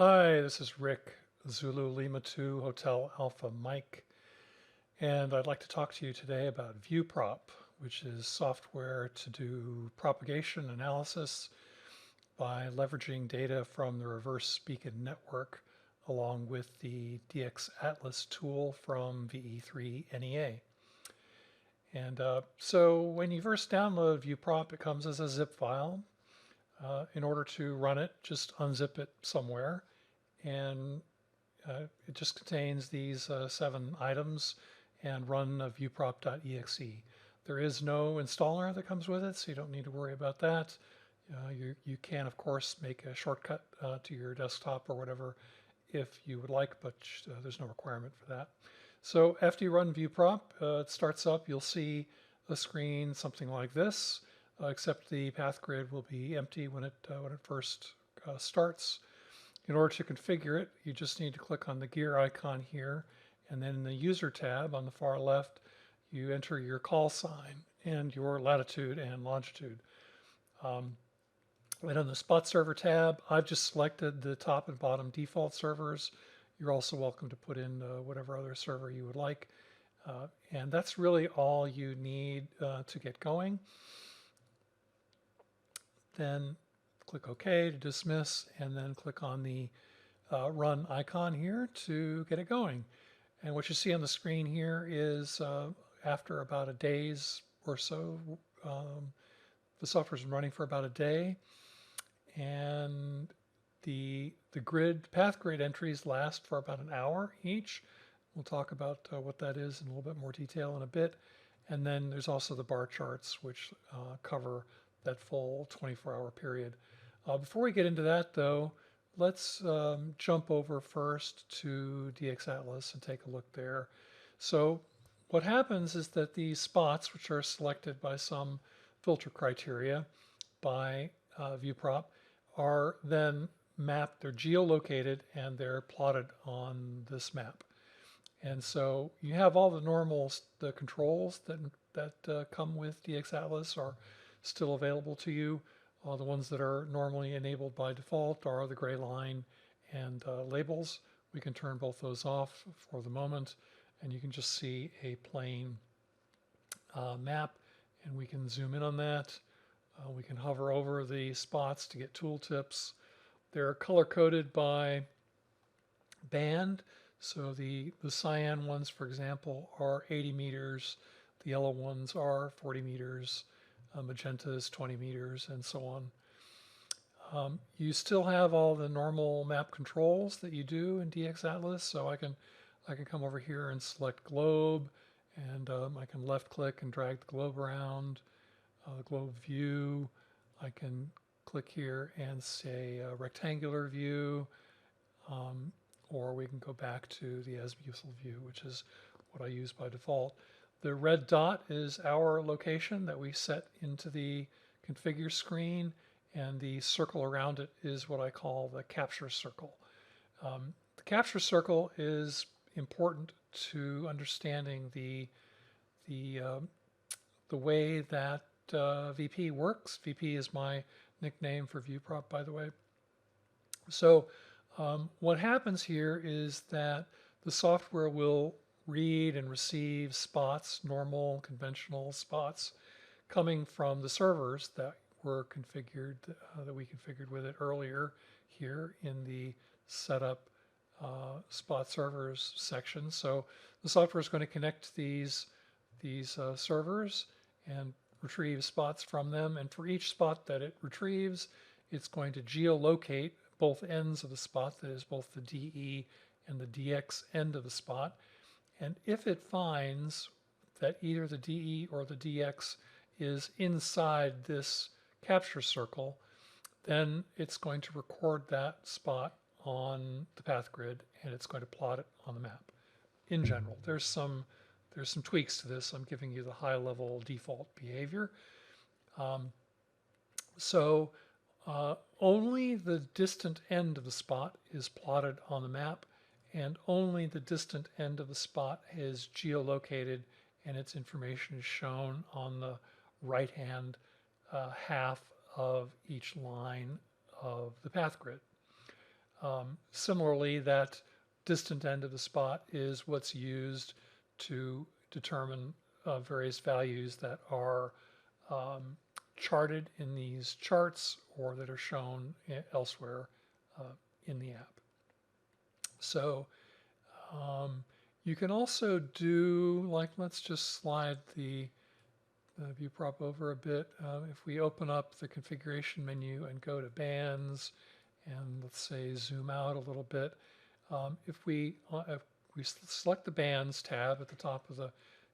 Hi, this is Rick, Zulu Lima 2 Hotel Alpha Mike, and I'd like to talk to you today about ViewProp, which is software to do propagation analysis by leveraging data from the reverse beacon network along with the DxAtlas tool from VE3 NEA. And so when you first download ViewProp, it comes as a zip file. In order to run it, just unzip it somewhere, and it just contains these 7 items, and run viewprop.exe. There is no installer that comes with it, so you don't need to worry about that. You can, of course, make a shortcut to your desktop or whatever if you would like, but there's no requirement for that. So after you run ViewProp, it starts up. You'll see a screen something like this, except the path grid will be empty when it first starts. In order to configure it, you just need to click on the gear icon here, and then in the user tab on the far left, you enter your call sign and your latitude and longitude. Right on the spot server tab, I've just selected the top and bottom default servers. You're also welcome to put in whatever other server you would like. And that's really all you need to get going. Then click OK to dismiss, and then click on the run icon here to get it going. And what you see on the screen here is after about a day's or so, the software's been running for about a day, and the path grid entries last for about an hour each. We'll talk about what that is in a little bit more detail in a bit. And then there's also the bar charts, which cover that full 24-hour period. Before we get into that, though, let's jump over first to DxAtlas and take a look there. So what happens is that these spots, which are selected by some filter criteria by ViewProp, are then mapped, they're geolocated, and they're plotted on this map. And so you have all the controls that come with DxAtlas are still available to you. The ones that are normally enabled by default are the gray line and labels. We can turn both those off for the moment, and you can just see a plain map, and we can zoom in on that. We can hover over the spots to get tooltips. They're color-coded by band. So the cyan ones, for example, are 80 meters. The yellow ones are 40 meters. Magenta is 20 meters, and so on. You still have all the normal map controls that you do in DxAtlas. So I can come over here and select globe, and I can left click and drag the globe around. The globe view, I can click here and say rectangular view, or we can go back to the azimuthal view, which is what I use by default. The red dot is our location that we set into the configure screen, and the circle around it is what I call the capture circle. The capture circle is important to understanding the way that VP works. VP is my nickname for ViewProp, by the way. So what happens here is that the software will read and receive spots, normal, conventional spots, coming from the servers that were configured, that we configured with it earlier here in the setup spot servers section. So the software is going to connect these servers and retrieve spots from them, and for each spot that it retrieves, it's going to geolocate both ends of the spot, that is both the DE and the DX end of the spot. And if it finds that either the DE or the DX is inside this capture circle, then it's going to record that spot on the path grid, and it's going to plot it on the map. In general, there's some tweaks to this. I'm giving you the high-level default behavior. Only the distant end of the spot is plotted on the map, and only the distant end of the spot is geolocated, and its information is shown on the right-hand half of each line of the path grid. Similarly, that distant end of the spot is what's used to determine various values that are charted in these charts or that are shown elsewhere in the app. So you can also do, like, let's just slide the ViewProp over a bit. If we open up the configuration menu and go to bands, and let's say zoom out a little bit, if we select the bands tab at the top of the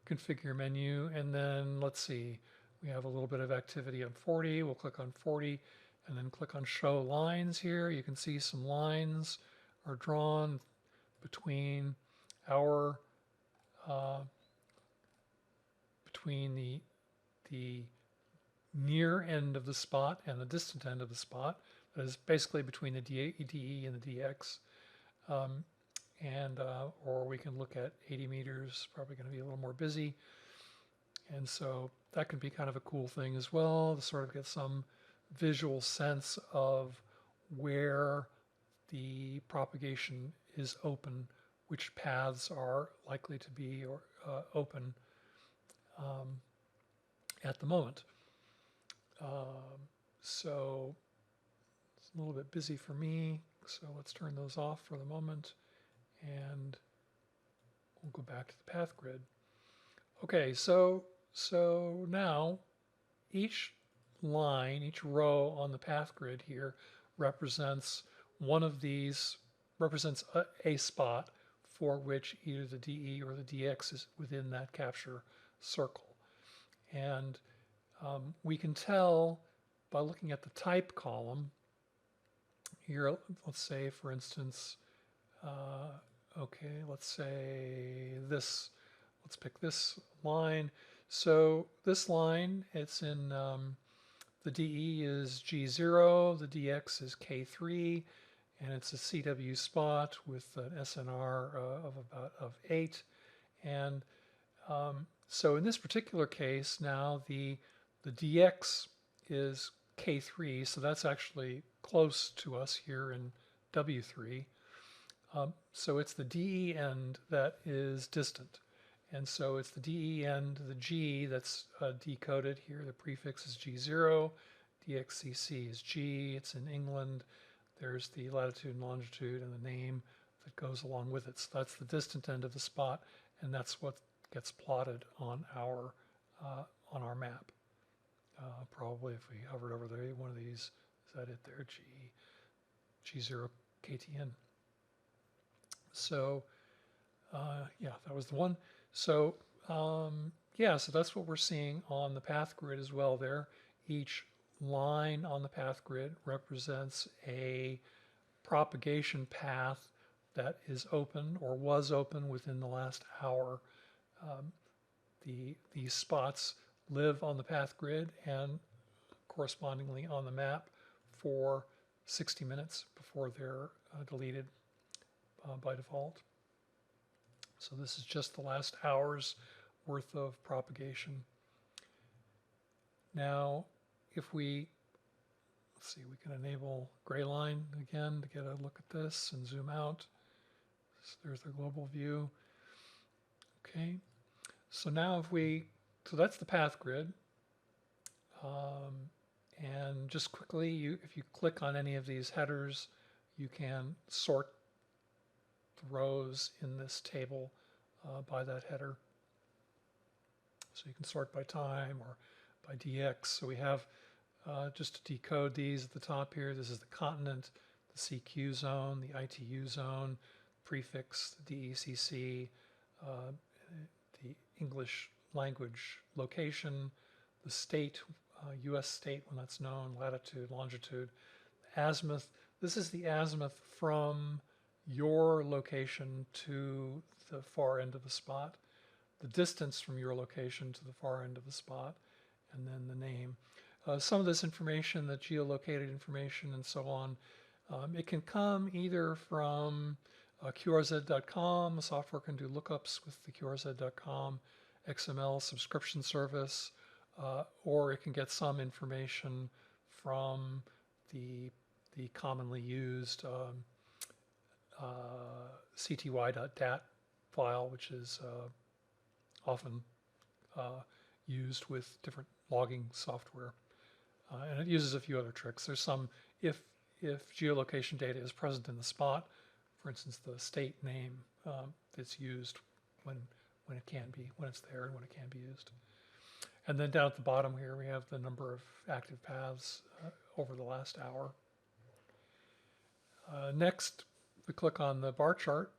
configure menu, and then let's see, we have a little bit of activity on 40. We'll click on 40 and then click on show lines here. You can see some lines are drawn between our between the near end of the spot and the distant end of the spot. That is basically between the DE and the DX. Or we can look at 80 meters, probably going to be a little more busy. And so that can be kind of a cool thing as well, to sort of get some visual sense of where the propagation is open, which paths are likely to be open at the moment. So it's a little bit busy for me, so let's turn those off for the moment, and we'll go back to the path grid. Okay, so now each line, each row on the path grid here represents one of these, represents a spot for which either the DE or the DX is within that capture circle. And we can tell by looking at the type column here. Let's say, for instance, okay, let's say this, let's pick this line. So this line, it's in, the DE is G0, the DX is K3, and it's a CW spot with an SNR of 8. And so in this particular case, now the DX is K3, so that's actually close to us here in W3. So it's the DE end that is distant. And so it's the DE end, the G, that's decoded here. The prefix is G0, DXCC is G, it's in England. There's the latitude and longitude and the name that goes along with it. So that's the distant end of the spot, and that's what gets plotted on our map. Probably if we hovered over there, one of these, is that it there? G0 KTN. So yeah, that was the one. So yeah, so that's what we're seeing on the path grid as well there. Each line on the path grid represents a propagation path that is open or was open within the last hour. These spots live on the path grid and correspondingly on the map for 60 minutes before they're deleted by default. So this is just the last hour's worth of propagation. Now, if we, let's see, we can enable gray line again to get a look at this and zoom out. So there's the global view. Okay, so now so that's the path grid. And just quickly, if you click on any of these headers, you can sort the rows in this table by that header. So you can sort by time or by DX. So we have, just to decode these at the top here, this is the continent, the CQ zone, the ITU zone, prefix, the DECC, the English language location, the state, US state when that's known, latitude, longitude, azimuth. This is the azimuth from your location to the far end of the spot, the distance from your location to the far end of the spot, and then the name. Some of this information, the geolocated information and so on, it can come either from QRZ.com. The software can do lookups with the QRZ.com XML subscription service, or it can get some information from the commonly used cty.dat file, which is often used with different logging software. And it uses a few other tricks. There's some, if geolocation data is present in the spot, for instance, the state name, it's used when it can be, when it's there and when it can be used. And then down at the bottom here, we have the number of active paths over the last hour. Next, we click on the bar chart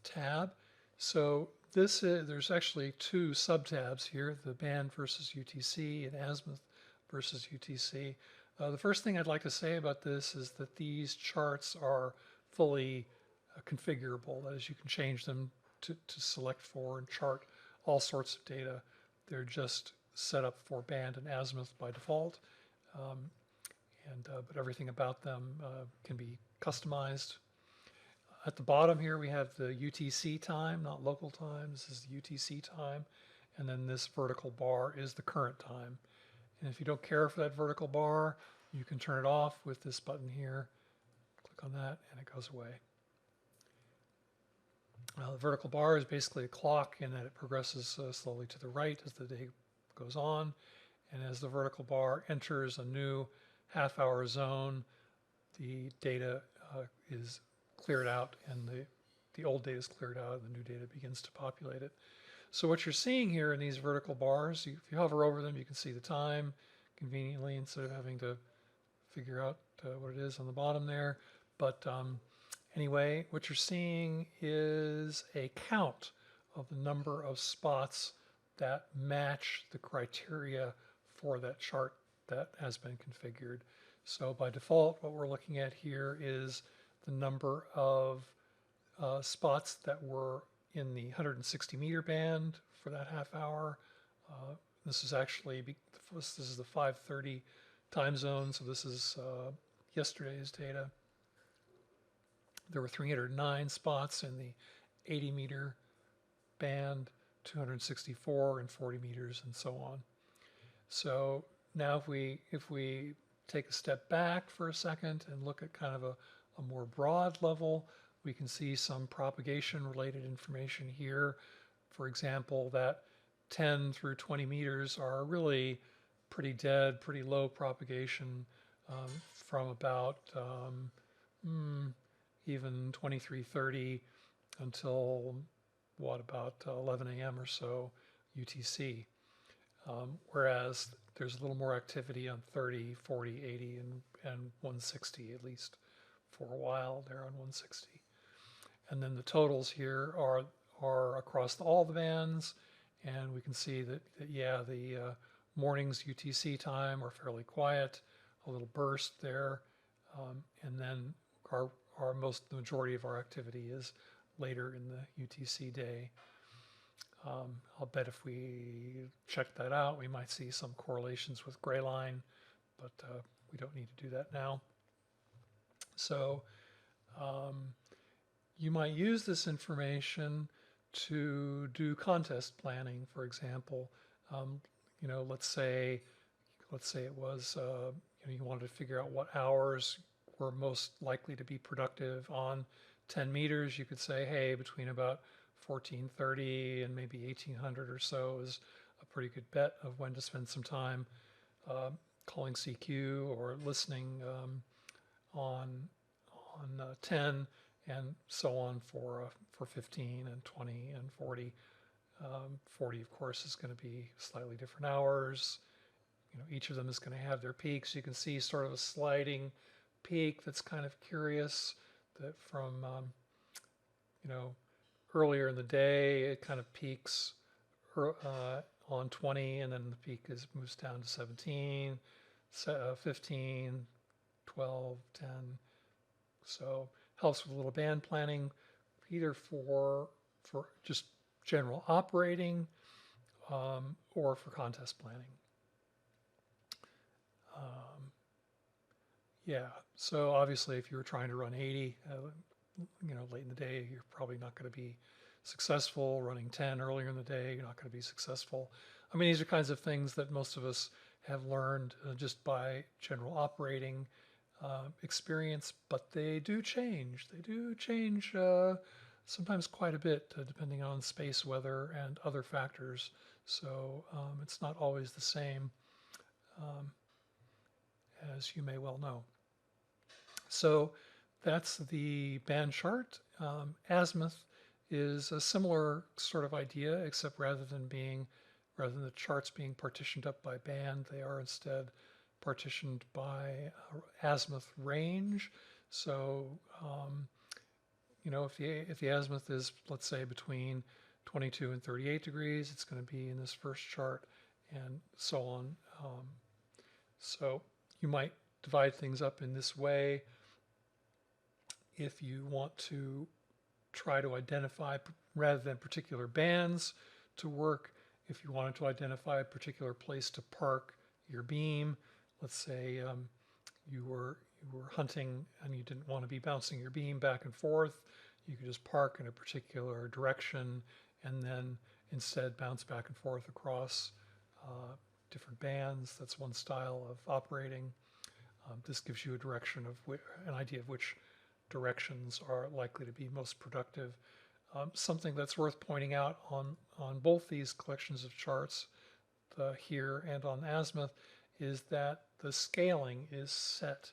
tab. So this is, there's actually two sub-tabs here, the band versus UTC and azimuth versus UTC. The first thing I'd like to say about this is that these charts are fully configurable. That is, you can change them to select for and chart all sorts of data. They're just set up for band and azimuth by default, but everything about them can be customized. At the bottom here we have the UTC time, not local time. This is the UTC time, and then this vertical bar is the current time. And if you don't care for that vertical bar, you can turn it off with this button here. Click on that and it goes away. The vertical bar is basically a clock in that it progresses slowly to the right as the day goes on. And as the vertical bar enters a new half-hour zone, the data is cleared out and the old data is cleared out and the new data begins to populate it. So what you're seeing here in these vertical bars, if you hover over them, you can see the time conveniently instead of having to figure out what it is on the bottom there. But anyway, what you're seeing is a count of the number of spots that match the criteria for that chart that has been configured. So by default, what we're looking at here is the number of spots that were in the 160 meter band for that half hour. This is actually, this is the 5:30 time zone, so this is yesterday's data. There were 309 spots in the 80 meter band, 264 in 40 meters, and so on. So now if we take a step back for a second and look at kind of a more broad level, we can see some propagation related information here. For example, that 10 through 20 meters are really pretty dead, pretty low propagation from about even 23:30 until what, about 11 a.m. or so UTC. Whereas there's a little more activity on 30, 40, 80, and 160, at least for a while there on 160. And then the totals here are across all the bands, and we can see that yeah, the morning's UTC time are fairly quiet, a little burst there, and then the majority of our activity is later in the UTC day. I'll bet if we check that out, we might see some correlations with gray line, but we don't need to do that now. So you might use this information to do contest planning, for example. You know, let's say it was you wanted to figure out what hours were most likely to be productive on 10 meters. You could say, hey, between about 1430 and maybe 1800 or so is a pretty good bet of when to spend some time calling CQ or listening on 10, and so on for 15 and 20 and 40. 40, of course, is going to be slightly different hours. You know, each of them is going to have their peaks. You can see sort of a sliding peak that's kind of curious, that from you know, earlier in the day it kind of peaks on 20, and then the peak moves down to 17, 15, 12, 10. So helps with a little band planning, either for just general operating or for contest planning. Yeah, so obviously if you were trying to run 80, you know, late in the day, you're probably not going to be successful. Running 10 earlier in the day, you're not going to be successful. I mean, these are kinds of things that most of us have learned just by general operating. experience, but they do change. They do change sometimes quite a bit, depending on space, weather, and other factors. So it's not always the same, as you may well know. So that's the band chart. Azimuth is a similar sort of idea, except rather than the charts being partitioned up by band, they are instead partitioned by azimuth range. So if the azimuth is, let's say, between 22 and 38 degrees, it's going to be in this first chart, and so on. So you might divide things up in this way if you want to try to identify, rather than particular bands to work, if you wanted to identify a particular place to park your beam. Let's say you were hunting and you didn't want to be bouncing your beam back and forth. You could just park in a particular direction and then instead bounce back and forth across different bands. That's one style of operating. This gives you a direction of an idea of which directions are likely to be most productive. Something that's worth pointing out on both these collections of charts, here and on Azimuth, is that the scaling is set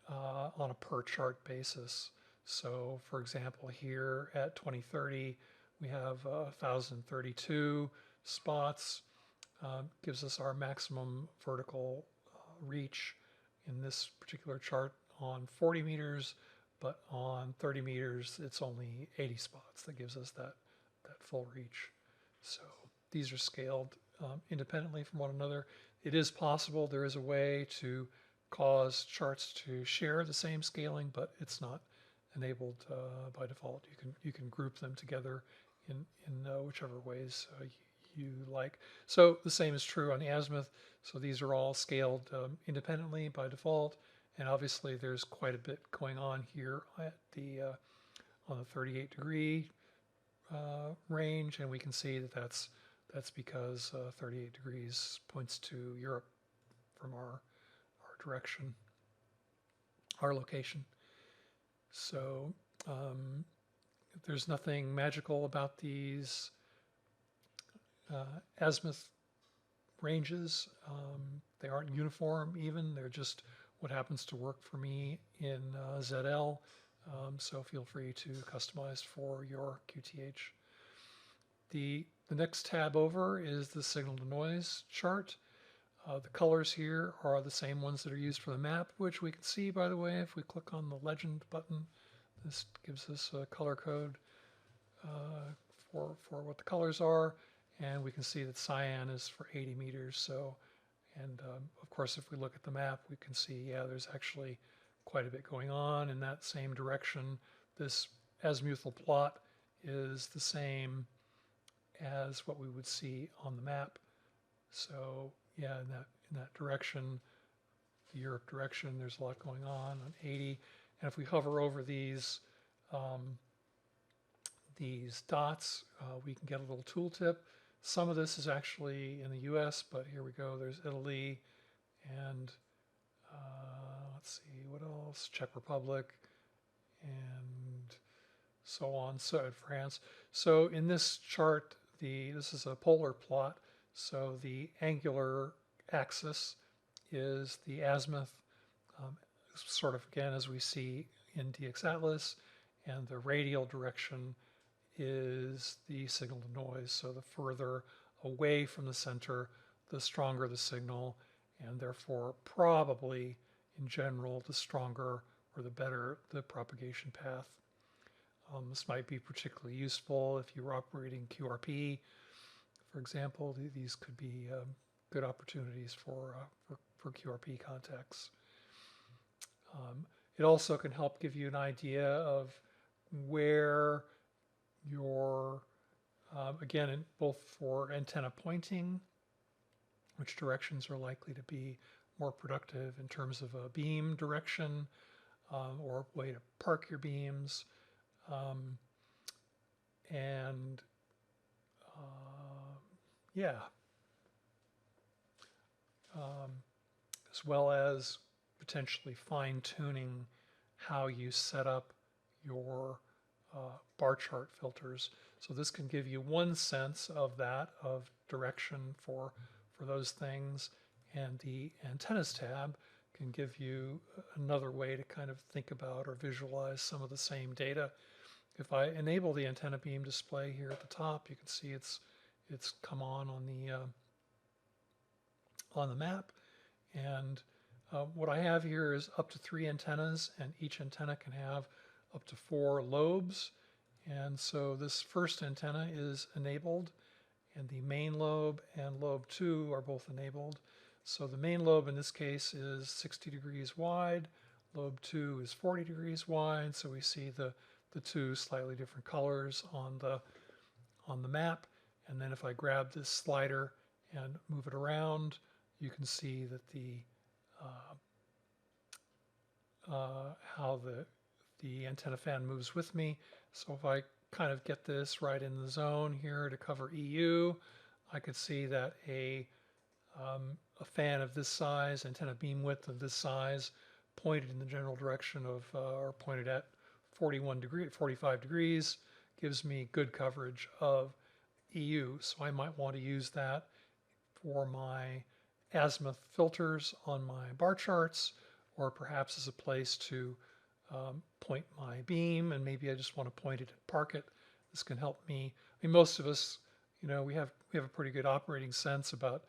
on a per chart basis. So for example, here at 2030, we have 1,032 spots, gives us our maximum vertical reach in this particular chart on 40 meters, but on 30 meters, it's only 80 spots. That gives us that full reach. So these are scaled independently from one another. It is possible, there is a way to cause charts to share the same scaling, but it's not enabled by default. You can group them together in whichever ways you like. So the same is true on the azimuth. So these are all scaled independently by default, and obviously there's quite a bit going on here at the on the 38 degree range, and we can see that that's because 38 degrees points to Europe from our direction, our location. So there's nothing magical about these azimuth ranges. They aren't uniform even, they're just what happens to work for me in ZL. So feel free to customize for your QTH. The next tab over is the signal to noise chart. The colors here are the same ones that are used for the map, which we can see, by the way, if we click on the legend button. This gives us a color code for what the colors are, and we can see that cyan is for 80 meters. So, and of course, if we look at the map, we can see, yeah, there's actually quite a bit going on in that same direction. This azimuthal plot is the same as what we would see on the map. So yeah, in that direction, the Europe direction, there's a lot going on 80. And if we hover over these dots, we can get a little tooltip. Some of this is actually in the US, but here we go. There's Italy and let's see, what else? Czech Republic and so on, so France. So in this chart, this is a polar plot. So the angular axis is the azimuth, sort of again as we see in DxAtlas, and the radial direction is the signal to noise. So the further away from the center, the stronger the signal, and therefore probably in general the stronger or the better the propagation path. This might be particularly useful if you're operating QRP. For example, these could be good opportunities for QRP contexts. It also can help give you an idea of where your, again, both for antenna pointing, which directions are likely to be more productive in terms of a beam direction or a way to park your beams, and yeah, as well as potentially fine-tuning how you set up your bar chart filters. So this can give you one sense of that, of direction for those things, and the antennas tab can give you another way to kind of think about or visualize some of the same data. If I enable the antenna beam display here at the top, you can see it's come on the map, and what I have here is up to 3 antennas, and each antenna can have up to 4 lobes. And so this first antenna is enabled, and the main lobe and lobe 2 are both enabled. So the main lobe in this case is 60 degrees wide, lobe 2 is 40 degrees wide, so we see the two slightly different colors on the map. And then if I grab this slider and move it around, you can see that how the antenna fan moves with me. So if I kind of get this right in the zone here to cover EU, I could see that a fan of this size, antenna beam width of this size, pointed in the general direction of, or pointed at 45 degrees, gives me good coverage of EU. So I might want to use that for my azimuth filters on my bar charts, or perhaps as a place to point my beam, and maybe I just want to point it and park it. This can help me. I mean, most of us, we have a pretty good operating sense about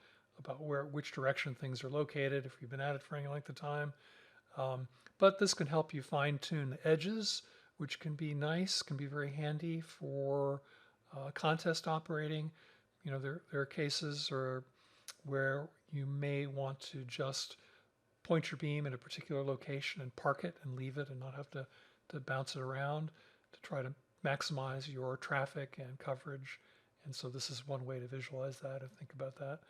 which direction things are located if we've been at it for any length of time. But this can help you fine-tune the edges, which can be nice, can be very handy for contest operating. There are cases where you may want to just point your beam in a particular location and park it and leave it and not have to bounce it around to try to maximize your traffic and coverage. And so this is one way to visualize that and think about that.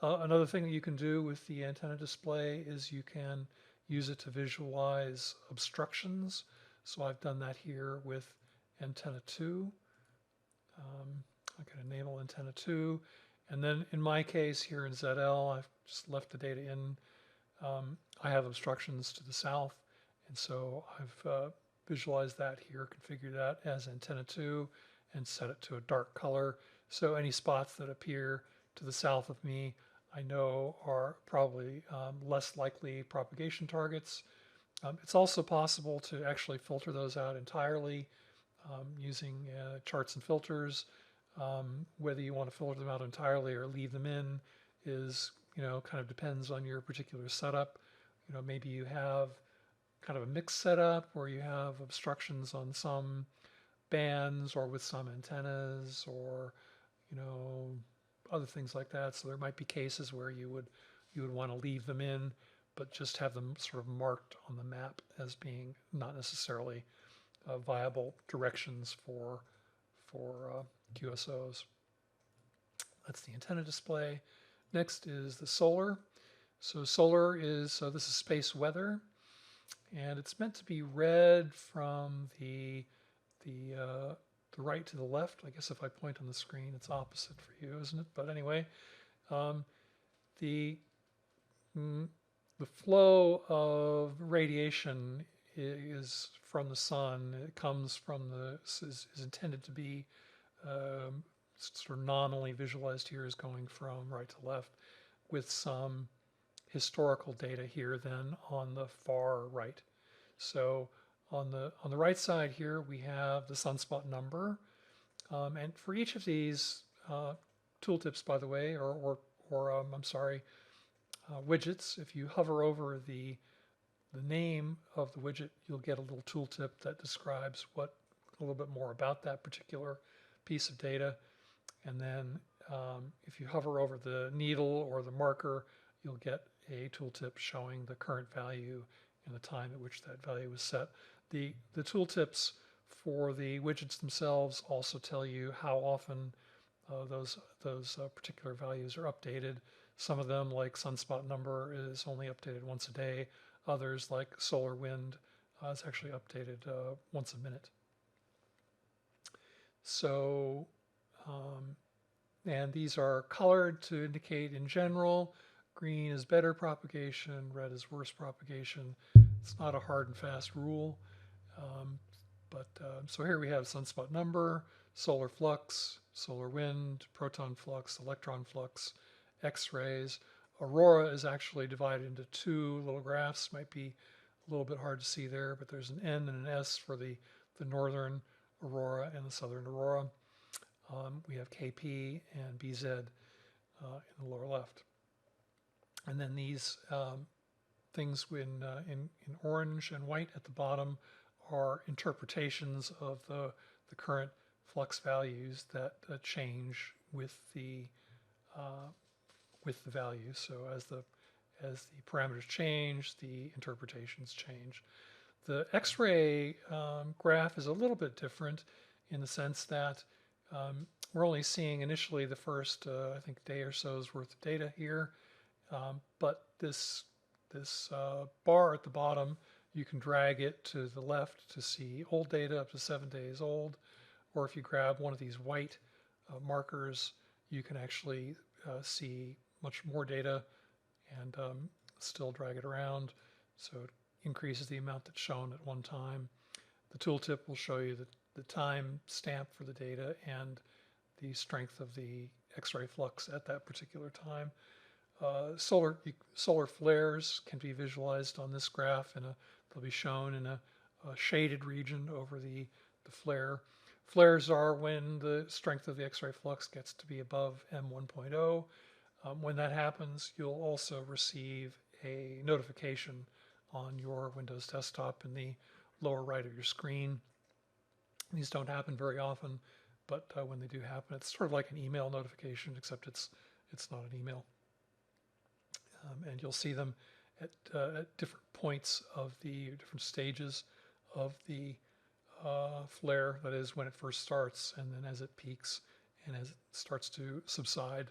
Another thing that you can do with the antenna display is you can use it to visualize obstructions. So I've done that here with antenna 2. I can enable antenna 2. And then in my case here in ZL, I've just left the data in. I have obstructions to the south, and so I've visualized that here, configured that as antenna 2, and set it to a dark color. So any spots that appear to the south of me, I know are probably less likely propagation targets. It's also possible to actually filter those out entirely using charts and filters. Whether you want to filter them out entirely or leave them in is, kind of depends on your particular setup. Maybe you have kind of a mixed setup where you have obstructions on some bands or with some antennas, or other things like that. So there might be cases where you would want to leave them in, but just have them sort of marked on the map as being not necessarily viable directions for QSOs. That's the antenna display. Next is the solar. So solar is, this is space weather, and it's meant to be read from the right to the left. I guess if I point on the screen, it's opposite for you, isn't it? But anyway, the flow of radiation is from the sun. It comes from is intended to be sort of nominally visualized here as going from right to left, with some historical data here then on the far right. So on the right side here we have the sunspot number, and for each of these tooltips, by the way, or I'm sorry, widgets, if you hover over the name of the widget, you'll get a little tooltip that describes a little bit more about that particular piece of data. And then if you hover over the needle or the marker, you'll get a tooltip showing the current value and the time at which that value was set. The tooltips for the widgets themselves also tell you how often those particular values are updated. Some of them, like sunspot number, is only updated once a day. Others, like solar wind, is actually updated once a minute. So, and these are colored to indicate in general green is better propagation, red is worse propagation. It's not a hard and fast rule. So here we have sunspot number, solar flux, solar wind, proton flux, electron flux, X-rays. Aurora is actually divided into two little graphs. Might be a little bit hard to see there, but there's an N and an S for the northern aurora and the southern aurora. We have KP and BZ in the lower left. And then these things in orange and white at the bottom are interpretations of the current flux values that change with the values. So as the parameters change, the interpretations change. The X-ray graph is a little bit different in the sense that we're only seeing initially the first, I think, day or so's worth of data here. But this bar at the bottom, you can drag it to the left to see old data up to 7 days old. Or if you grab one of these white markers, you can actually see much more data and still drag it around. So it increases the amount that's shown at one time. The tooltip will show you the time stamp for the data and the strength of the X-ray flux at that particular time. Solar flares can be visualized on this graph, and they'll be shown in a shaded region over the flare. Flares are when the strength of the X-ray flux gets to be above M1.0. When that happens, you'll also receive a notification on your Windows desktop in the lower right of your screen. These don't happen very often, but when they do happen, it's sort of like an email notification, except it's not an email. And you'll see them at different points of the different stages of the flare, that is when it first starts, and then as it peaks and as it starts to subside.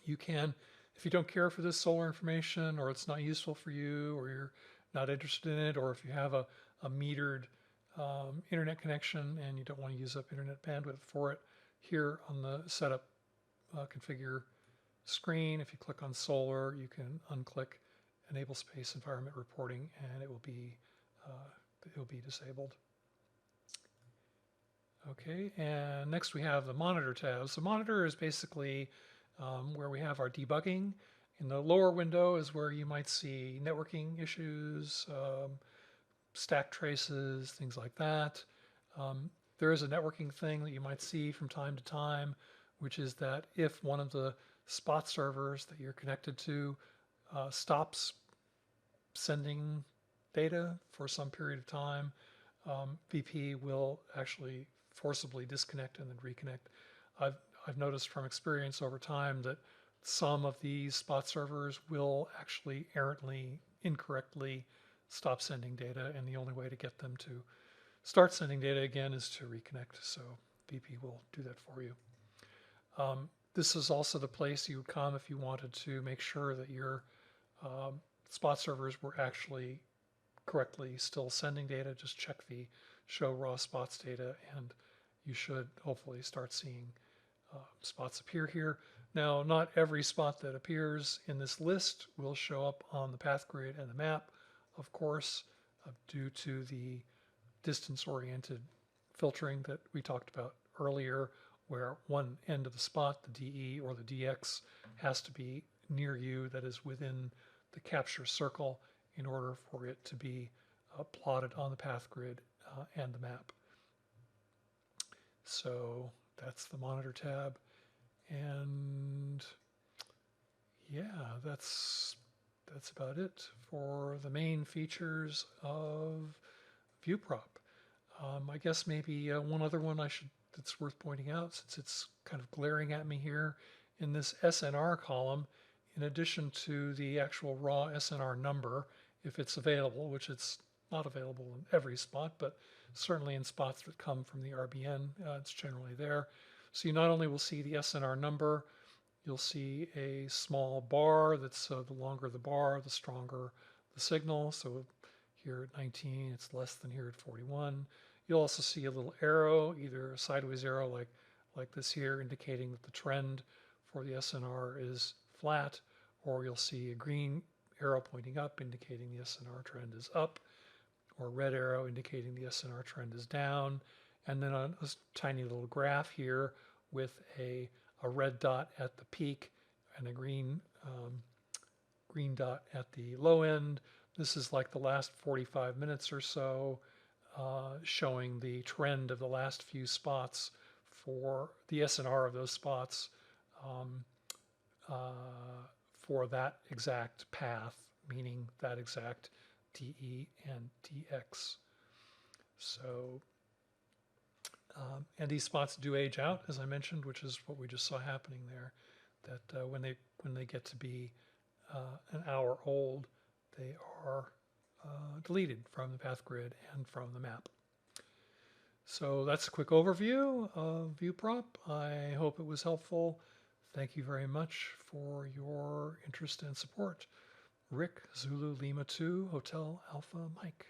You can, if you don't care for this solar information, or it's not useful for you, or you're not interested in it, or if you have a metered internet connection and you don't want to use up internet bandwidth for it, here on the setup configure screen, if you click on solar, you can unclick enable space environment reporting, and it will be disabled. Okay, and next we have the monitor tab. So monitor is basically where we have our debugging. In the lower window is where you might see networking issues, stack traces, things like that. There is a networking thing that you might see from time to time, which is that if one of the spot servers that you're connected to stops sending data for some period of time, VP will actually forcibly disconnect and then reconnect. I've noticed from experience over time that some of these spot servers will actually errantly, incorrectly stop sending data, and the only way to get them to start sending data again is to reconnect. So VP will do that for you. This is also the place you would come if you wanted to make sure that your spot servers were actually correctly still sending data. Just check the show raw spots data, and you should hopefully start seeing spots appear here. Now, not every spot that appears in this list will show up on the path grid and the map, of course, due to the distance-oriented filtering that we talked about earlier, where one end of the spot, the DE or the DX, has to be near you, that is within the capture circle, in order for it to be plotted on the path grid and the map. So that's the monitor tab. And yeah, that's about it for the main features of ViewProp. I guess maybe one other one that's worth pointing out, since it's kind of glaring at me here in this SNR column, in addition to the actual raw SNR number, if it's available, which it's not available in every spot, but certainly in spots that come from the RBN, it's generally there. So you not only will see the SNR number, you'll see a small bar that's the longer the bar, the stronger the signal. So here at 19, it's less than here at 41. You'll also see a little arrow, either a sideways arrow like this here, indicating that the trend for the SNR is flat, or you'll see a green arrow pointing up indicating the SNR trend is up, or a red arrow indicating the SNR trend is down, and then a tiny little graph here with a red dot at the peak and a green dot at the low end. This is like the last 45 minutes or so, showing the trend of the last few spots for the SNR of those spots for that exact path, meaning that exact DE and DX. So, and these spots do age out, as I mentioned, which is what we just saw happening there. That when they get to be an hour old, they are deleted from the path grid and from the map. So that's a quick overview of ViewProp. I hope it was helpful. Thank you very much for your interest and support. Rick, Zulu Lima 2, Hotel Alpha Mike.